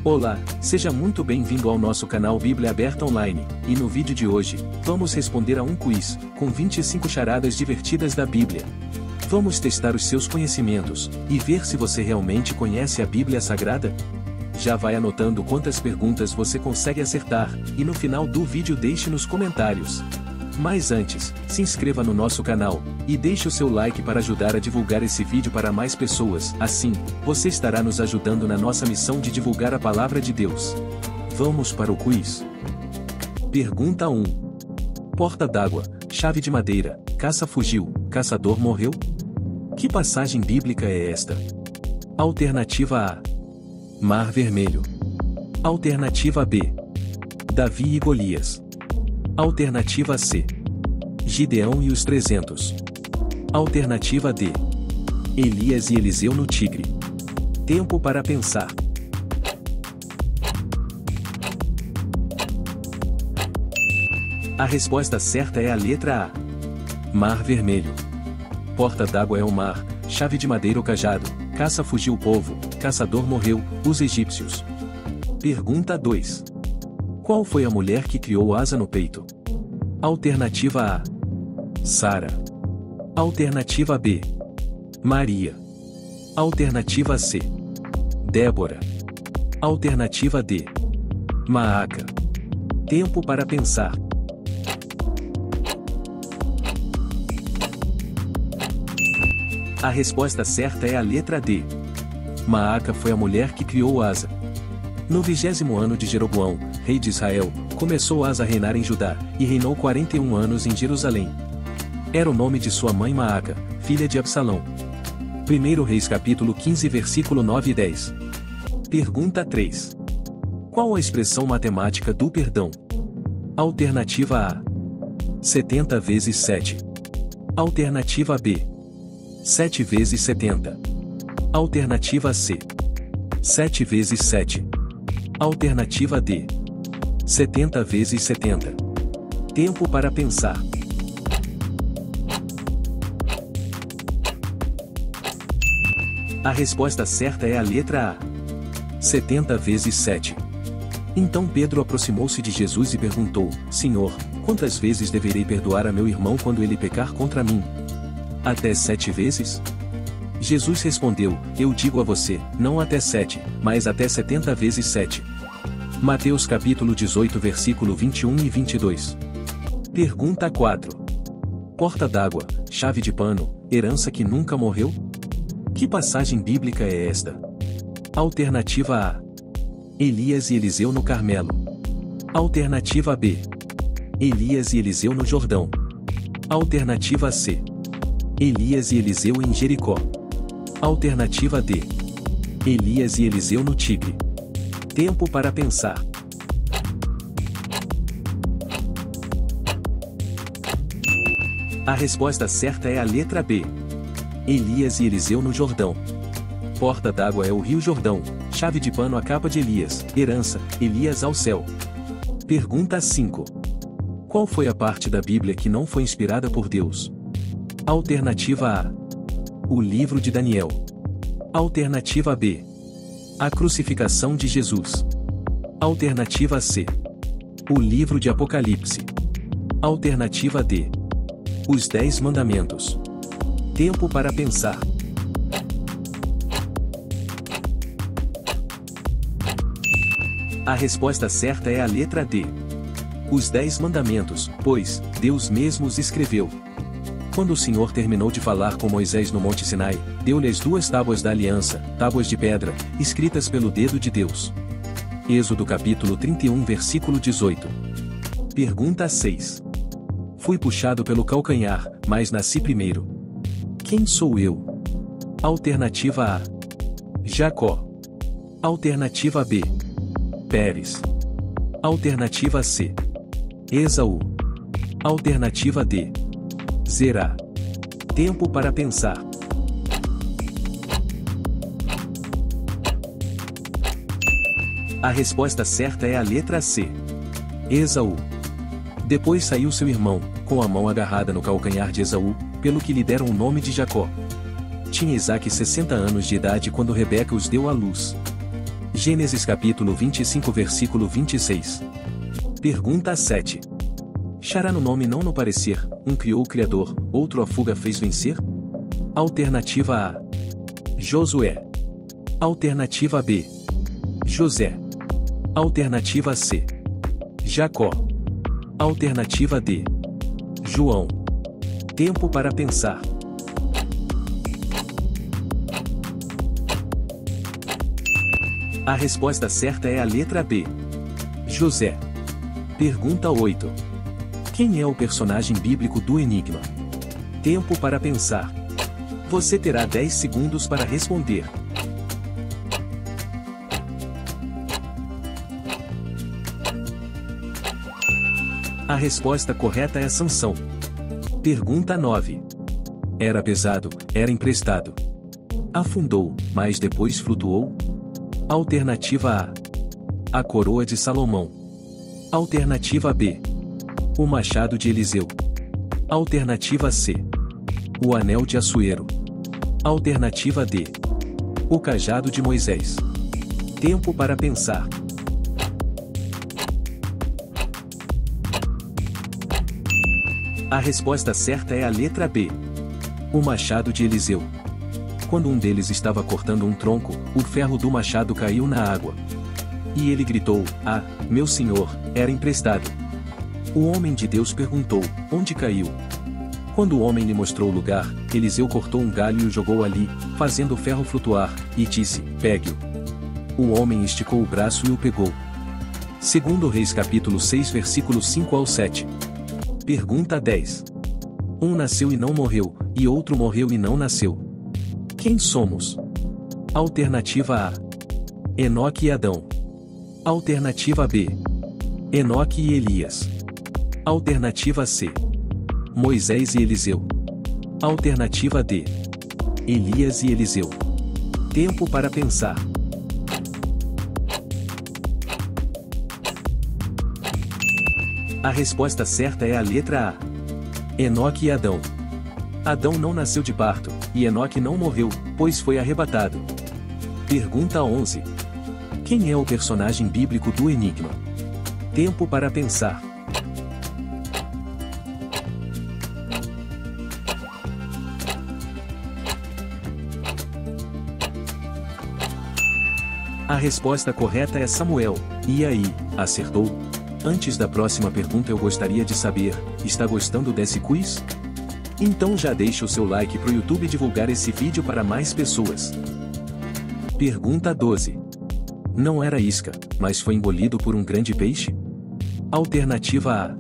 Olá, seja muito bem-vindo ao nosso canal Bíblia Aberta Online, e no vídeo de hoje, vamos responder a um quiz, com 25 charadas divertidas da Bíblia. Vamos testar os seus conhecimentos, e ver se você realmente conhece a Bíblia Sagrada? Já vai anotando quantas perguntas você consegue acertar, e no final do vídeo deixe nos comentários. Mas antes, se inscreva no nosso canal, e deixe o seu like para ajudar a divulgar esse vídeo para mais pessoas, assim, você estará nos ajudando na nossa missão de divulgar a Palavra de Deus. Vamos para o quiz. Pergunta 1. Porta d'água, chave de madeira, caça fugiu, caçador morreu? Que passagem bíblica é esta? Alternativa A. Mar Vermelho. Alternativa B. Davi e Golias. Alternativa C. Gideão e os 300. Alternativa D. Elias e Eliseu no Tigre. Tempo para pensar. A resposta certa é a letra A. Mar Vermelho. Porta d'água é o mar, chave de madeira o cajado, caça fugiu o povo, caçador morreu, os egípcios. Pergunta 2. Qual foi a mulher que criou asa no peito? Alternativa A. Sara. Alternativa B. Maria. Alternativa C. Débora. Alternativa D. Maaca. Tempo para pensar. A resposta certa é a letra D. Maaca foi a mulher que criou Asa. No 20º ano de Jeroboão, rei de Israel, começou Asa a reinar em Judá, e reinou 41 anos em Jerusalém. Era o nome de sua mãe Maaca, filha de Absalão. 1 Reis capítulo 15 versículo 9 e 10. Pergunta 3. Qual a expressão matemática do perdão? Alternativa A. 70 vezes 7. Alternativa B. 7 vezes 70. Alternativa C. 7 vezes 7. Alternativa D. 70 vezes 70. Tempo para pensar. A resposta certa é a letra A. 70 vezes 7. Então Pedro aproximou-se de Jesus e perguntou: Senhor, quantas vezes deverei perdoar a meu irmão quando ele pecar contra mim? Até 7 vezes? Jesus respondeu: Eu digo a você, não até 7, mas até 70 vezes 7. Mateus capítulo 18 versículo 21 e 22. Pergunta 4. Porta d'água, chave de pano, herança que nunca morreu? Que passagem bíblica é esta? Alternativa A. Elias e Eliseu no Carmelo. Alternativa B. Elias e Eliseu no Jordão. Alternativa C. Elias e Eliseu em Jericó. Alternativa D. Elias e Eliseu no Tigre. Tempo para pensar. A resposta certa é a letra B. Elias e Eliseu no Jordão. Porta d'água é o Rio Jordão, chave de pano a capa de Elias, herança, Elias ao céu. Pergunta 5. Qual foi a parte da Bíblia que não foi inspirada por Deus? Alternativa A. O livro de Daniel. Alternativa B. A crucificação de Jesus. Alternativa C. O livro de Apocalipse. Alternativa D. Os 10 mandamentos. Tempo para pensar. A resposta certa é a letra D. Os 10 mandamentos, pois Deus mesmo os escreveu. Quando o Senhor terminou de falar com Moisés no Monte Sinai, deu-lhe as 2 tábuas da aliança, tábuas de pedra, escritas pelo dedo de Deus. Êxodo capítulo 31 versículo 18. Pergunta 6. Fui puxado pelo calcanhar, mas nasci primeiro. Quem sou eu? Alternativa A. Jacó. Alternativa B. Pérez. Alternativa C. Esaú. Alternativa D. Zerá. Tempo para pensar. A resposta certa é a letra C. Esaú. Depois saiu seu irmão, com a mão agarrada no calcanhar de Esaú, pelo que lhe deram o nome de Jacó. Tinha Isaque 60 anos de idade quando Rebeca os deu à luz. Gênesis capítulo 25 versículo 26. Pergunta 7. Xará no nome não no parecer, um criou o Criador, outro a fuga fez vencer? Alternativa A. Josué. Alternativa B. José. Alternativa C. Jacó. Alternativa D. João. Tempo para pensar. A resposta certa é a letra B. José. Pergunta 8. Quem é o personagem bíblico do enigma? Tempo para pensar. Você terá 10 segundos para responder. A resposta correta é Sansão. Pergunta 9. Era pesado, era emprestado. Afundou, mas depois flutuou? Alternativa A. A coroa de Salomão. Alternativa B. O machado de Eliseu. Alternativa C. O anel de Assuero. Alternativa D. O cajado de Moisés. Tempo para pensar. A resposta certa é a letra B. O machado de Eliseu. Quando um deles estava cortando um tronco, o ferro do machado caiu na água. E ele gritou: "Ah, meu senhor, era emprestado." O homem de Deus perguntou: "Onde caiu?" Quando o homem lhe mostrou o lugar, Eliseu cortou um galho e o jogou ali, fazendo o ferro flutuar, e disse: "Pegue-o." O homem esticou o braço e o pegou. Segundo Reis capítulo 6 versículos 5 ao 7. Pergunta 10. Um nasceu e não morreu, e outro morreu e não nasceu. Quem somos? Alternativa A. Enoque e Adão. Alternativa B. Enoque e Elias. Alternativa C. Moisés e Eliseu. Alternativa D. Elias e Eliseu. Tempo para pensar. A resposta certa é a letra A. Enoque e Adão. Adão não nasceu de parto, e Enoque não morreu, pois foi arrebatado. Pergunta 11. Quem é o personagem bíblico do enigma? Tempo para pensar. A resposta correta é Samuel. E aí, acertou? Antes da próxima pergunta eu gostaria de saber, está gostando desse quiz? Então já deixa o seu like pro YouTube divulgar esse vídeo para mais pessoas. Pergunta 12. Não era isca, mas foi engolido por um grande peixe? Alternativa A.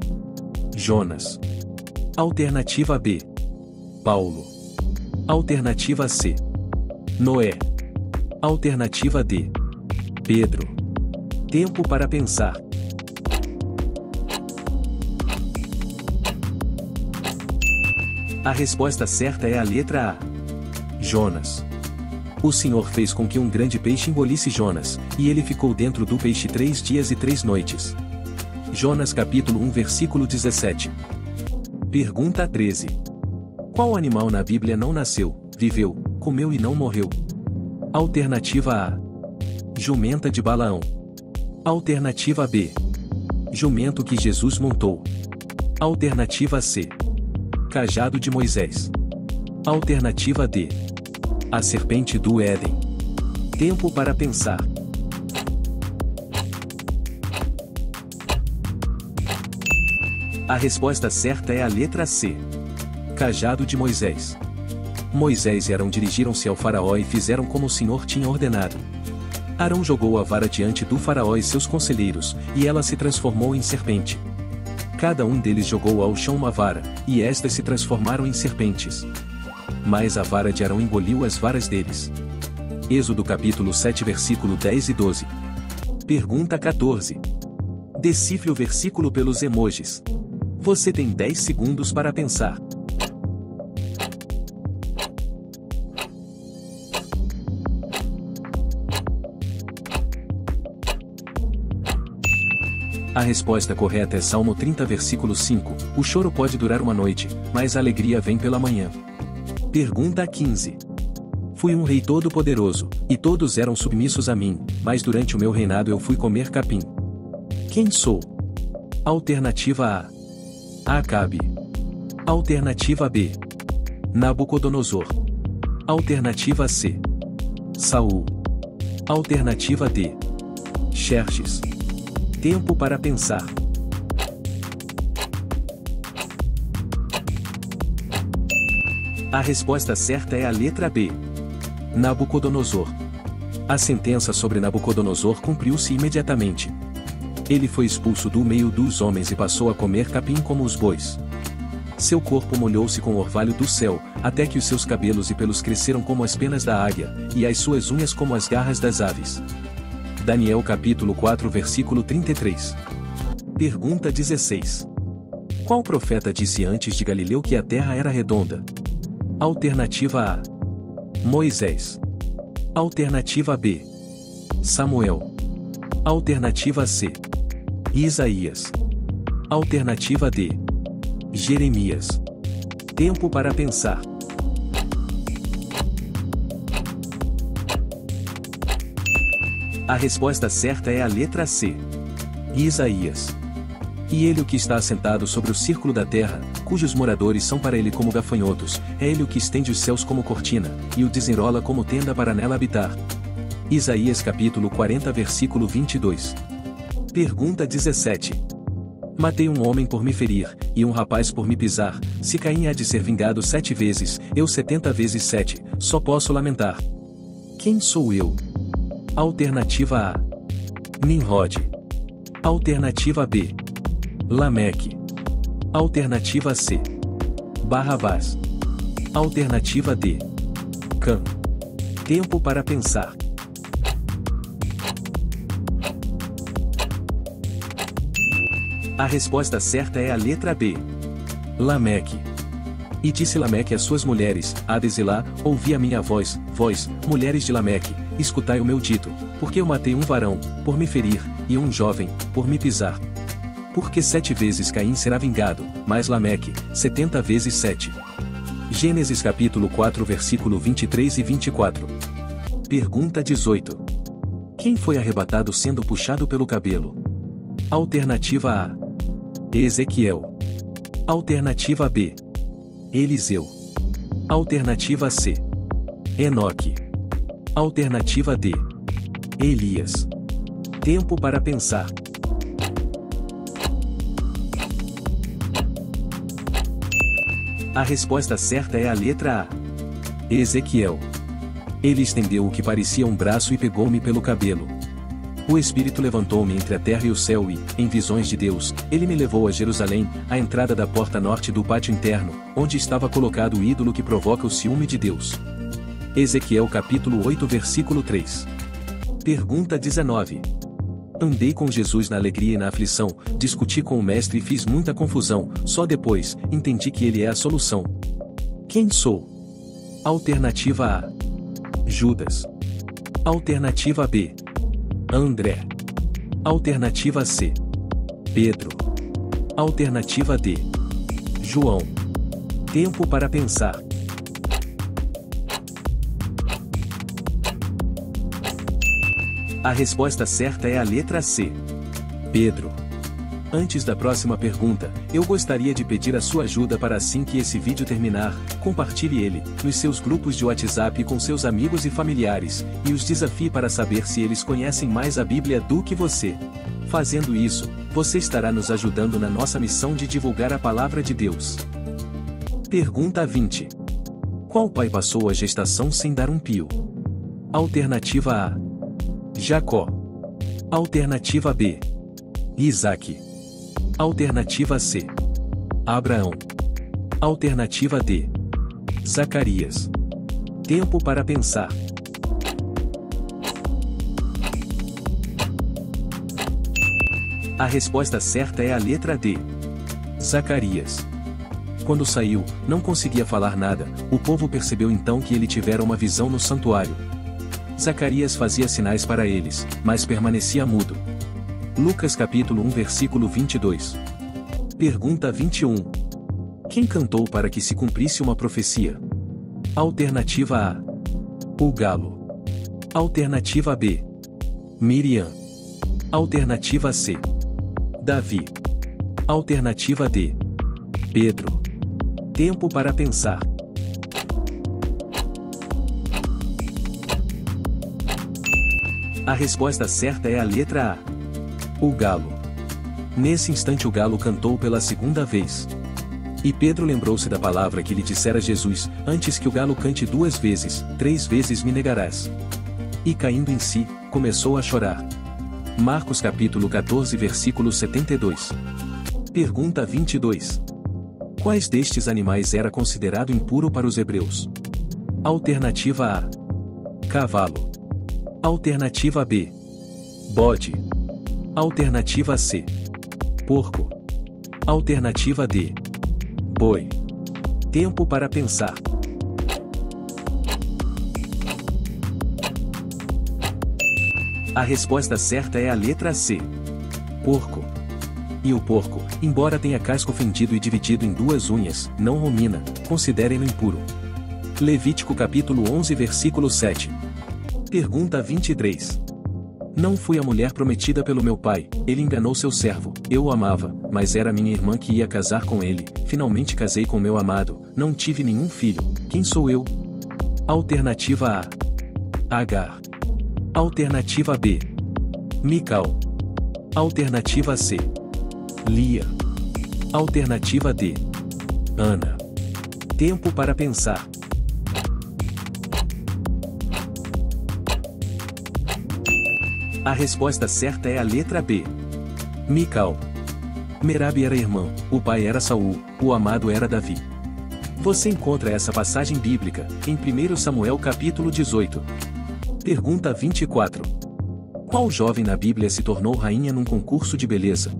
Jonas. Alternativa B. Paulo. Alternativa C. Noé. Alternativa D. Pedro. Tempo para pensar. A resposta certa é a letra A. Jonas. O Senhor fez com que um grande peixe engolisse Jonas, e ele ficou dentro do peixe 3 dias e 3 noites. Jonas capítulo 1 versículo 17. Pergunta 13. Qual animal na Bíblia não nasceu, viveu, comeu e não morreu? Alternativa A. Jumenta de Balaão. Alternativa B. Jumento que Jesus montou. Alternativa C. Cajado de Moisés. Alternativa D. A serpente do Éden. Tempo para pensar. A resposta certa é a letra C. Cajado de Moisés. Moisés e Arão dirigiram-se ao faraó e fizeram como o Senhor tinha ordenado. Arão jogou a vara diante do faraó e seus conselheiros, e ela se transformou em serpente. Cada um deles jogou ao chão uma vara, e estas se transformaram em serpentes. Mas a vara de Arão engoliu as varas deles. Êxodo capítulo 7 versículo 10 e 12. Pergunta 14. Decifre o versículo pelos emojis. Você tem 10 segundos para pensar. A resposta correta é Salmo 30 versículo 5, o choro pode durar uma noite, mas a alegria vem pela manhã. Pergunta 15. Fui um rei todo-poderoso, e todos eram submissos a mim, mas durante o meu reinado eu fui comer capim. Quem sou? Alternativa A. Acabe. Alternativa B. Nabucodonosor. Alternativa C. Saul. Alternativa D. Xerxes. Tempo para pensar. A resposta certa é a letra B. Nabucodonosor. A sentença sobre Nabucodonosor cumpriu-se imediatamente. Ele foi expulso do meio dos homens e passou a comer capim como os bois. Seu corpo molhou-se com o orvalho do céu, até que os seus cabelos e pelos cresceram como as penas da águia, e as suas unhas como as garras das aves. Daniel capítulo 4 versículo 33. Pergunta 16. Qual profeta disse antes de Galileu que a terra era redonda? Alternativa A. Moisés. Alternativa B. Samuel. Alternativa C. Isaías. Alternativa D. Jeremias. Tempo para pensar. A resposta certa é a letra C. Isaías. E ele o que está assentado sobre o círculo da terra, cujos moradores são para ele como gafanhotos, é ele o que estende os céus como cortina, e o desenrola como tenda para nela habitar. Isaías capítulo 40 versículo 22. Pergunta 17. Matei um homem por me ferir, e um rapaz por me pisar, se Caim há de ser vingado 7 vezes, eu 70 vezes 7, só posso lamentar. Quem sou eu? Alternativa A. Nimrod. Alternativa B. Lameque. Alternativa C. Barrabás. Alternativa D. Cã. Tempo para pensar. A resposta certa é a letra B. Lameque. E disse Lameque às suas mulheres, Hades e Lá, ouvi a minha voz, vós, mulheres de Lameque, escutai o meu dito, porque eu matei um varão, por me ferir, e um jovem, por me pisar. Porque 7 vezes Caim será vingado, mas Lameque, 70 vezes 7. Gênesis capítulo 4 versículo 23 e 24. Pergunta 18. Quem foi arrebatado sendo puxado pelo cabelo? Alternativa A. Ezequiel. Alternativa B. Eliseu. Alternativa C. Enoque. Alternativa D. Elias. Tempo para pensar. A resposta certa é a letra A. Ezequiel. Ele estendeu o que parecia um braço e pegou-me pelo cabelo. O Espírito levantou-me entre a terra e o céu e, em visões de Deus, ele me levou a Jerusalém, à entrada da porta norte do pátio interno, onde estava colocado o ídolo que provoca o ciúme de Deus. Ezequiel capítulo 8 versículo 3. Pergunta 19. Andei com Jesus na alegria e na aflição, discuti com o mestre e fiz muita confusão, só depois, entendi que ele é a solução. Quem sou? Alternativa A. Judas. Alternativa B. André. Alternativa C. Pedro. Alternativa D. João. Tempo para pensar. A resposta certa é a letra C. Pedro. Antes da próxima pergunta, eu gostaria de pedir a sua ajuda para assim que esse vídeo terminar, compartilhe ele, nos seus grupos de WhatsApp com seus amigos e familiares, e os desafie para saber se eles conhecem mais a Bíblia do que você. Fazendo isso, você estará nos ajudando na nossa missão de divulgar a Palavra de Deus. Pergunta 20. Qual pai passou a gestação sem dar um pio? Alternativa A. Jacó. Alternativa B. Isaque. Alternativa C. Abraão. Alternativa D. Zacarias. Tempo para pensar. A resposta certa é a letra D. Zacarias. Quando saiu, não conseguia falar nada, o povo percebeu então que ele tivera uma visão no santuário. Zacarias fazia sinais para eles, mas permanecia mudo. Lucas capítulo 1 versículo 22. Pergunta 21. Quem cantou para que se cumprisse uma profecia? Alternativa A. O galo. Alternativa B. Miriam. Alternativa C. Davi. Alternativa D. Pedro. Tempo para pensar. A resposta certa é a letra A. O galo. Nesse instante o galo cantou pela segunda vez. E Pedro lembrou-se da palavra que lhe dissera Jesus: antes que o galo cante 2 vezes, 3 vezes me negarás. E caindo em si, começou a chorar. Marcos capítulo 14 versículo 72. Pergunta 22. Quais destes animais era considerado impuro para os hebreus? Alternativa A. Cavalo. Alternativa B. Bode. Alternativa C. Porco. Alternativa D. Boi. Tempo para pensar. A resposta certa é a letra C. Porco. E o porco, embora tenha casco fendido e dividido em 2 unhas, não rumina, considerem-no impuro. Levítico capítulo 11 versículo 7. Pergunta 23. Não fui a mulher prometida pelo meu pai, ele enganou seu servo, eu o amava, mas era minha irmã que ia casar com ele, finalmente casei com meu amado, não tive nenhum filho, quem sou eu? Alternativa A. Agar. Alternativa B. Mical. Alternativa C. Lia. Alternativa D. Ana. Tempo para pensar. A resposta certa é a letra B. Mical. Merabe era irmã, o pai era Saul, o amado era Davi. Você encontra essa passagem bíblica em 1 Samuel capítulo 18. Pergunta 24. Qual jovem na Bíblia se tornou rainha num concurso de beleza?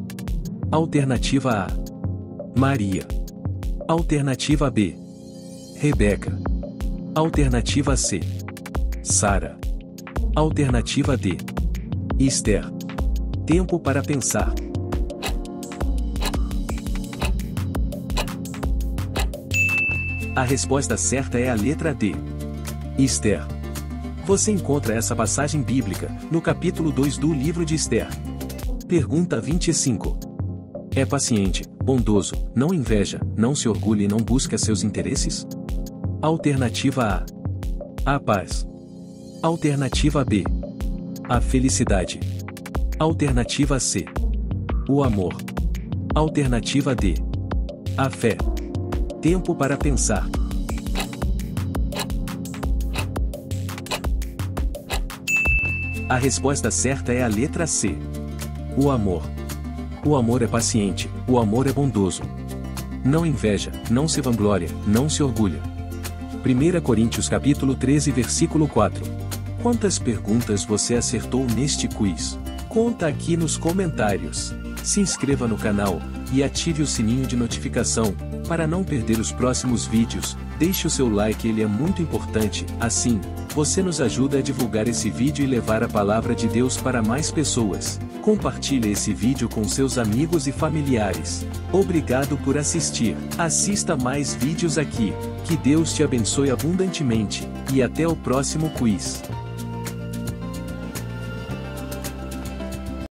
Alternativa A. Maria. Alternativa B. Rebeca. Alternativa C. Sara. Alternativa D. Esther. Tempo para pensar. A resposta certa é a letra D. Esther. Você encontra essa passagem bíblica no capítulo 2 do livro de Esther. Pergunta 25. É paciente, bondoso, não inveja, não se orgulha e não busca seus interesses? Alternativa A. A paz. Alternativa B. A felicidade. Alternativa C. O amor. Alternativa D. A fé. Tempo para pensar. A resposta certa é a letra C. O amor. O amor é paciente, o amor é bondoso. Não inveja, não se vangloria, não se orgulha. 1 Coríntios capítulo 13 versículo 4. Quantas perguntas você acertou neste quiz? Conta aqui nos comentários. Se inscreva no canal e ative o sininho de notificação para não perder os próximos vídeos. Deixe o seu like, ele é muito importante. Assim, você nos ajuda a divulgar esse vídeo e levar a palavra de Deus para mais pessoas. Compartilhe esse vídeo com seus amigos e familiares. Obrigado por assistir. Assista mais vídeos aqui. Que Deus te abençoe abundantemente. E até o próximo quiz.